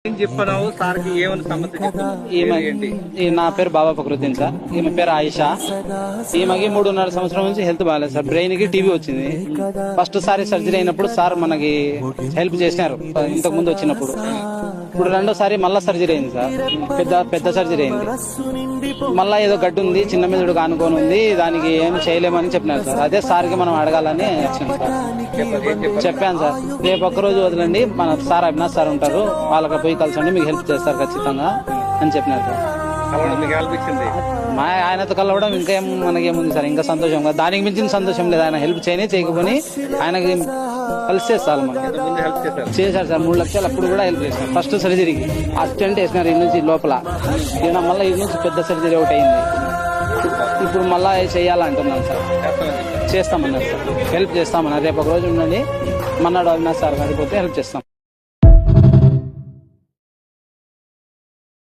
ఏం చెప్పినావు సార్కి ఏమని సమస్య? నా పేరు బాబా ఫక్రుద్దీన్ సార్. ఈమె పేరు ఆయిషా. ఈమెకి 3.5 సంవత్సరం నుంచి హెల్త్ బాగాలేదు సార్. బ్రెయిన్ కి టీబీ వచ్చింది. ఫస్ట్ సారి సర్జరీ అయినప్పుడు సార్ మనకి హెల్ప్ చేసినారు ఇంతకు ముందు వచ్చినప్పుడు. ఇప్పుడు రెండోసారి మళ్ళా సర్జరీ అయింది సార్. పెద్ద సర్జరీ అయింది. మళ్ళా ఏదో గడ్డు ఉంది, చిన్న మెదడు కానుకొని ఉంది, దానికి ఏం చేయలేమని చెప్పినారు సార్. అదే సార్కి మనం అడగాలని వచ్చినాం సార్. చెప్పాను సార్, రేపు ఒక్కరోజు వదలండి, మన సార్ అవినాష్ సార్ ఉంటారు, వాళ్ళకి పోయి కలిసండి, మీకు హెల్ప్ చేస్తారు ఖచ్చితంగా అని చెప్పినారు సార్. ఆయనతో కలవడం ఇంకేం మనకేముంది సార్, ఇంకా సంతోషంగా, దానికి మించిన సంతోషం లేదు. ఆయన హెల్ప్ చేయకపోయి ఆయనకి కలిసి చాలు. మనం చేశారు సార్ 3 లక్షలు అప్పుడు కూడా హెల్ప్ చేశారు. ఫస్ట్ సర్జరీకి అసిస్టెంట్ వేసినారు ఇటు నుంచి లోపల. మళ్ళీ ఇటు నుంచి పెద్ద సర్జరీ ఒకటి అయింది. ఇప్పుడు మళ్ళా చేయాలంటున్నాను సార్. చేస్తామన్నారు సార్, హెల్ప్ చేస్తామన్నారు. రేపు ఒక రోజు ఉండండి, మన్నాడు అవినాష్ సార్ గారికి పోతే హెల్ప్ చేస్తాం.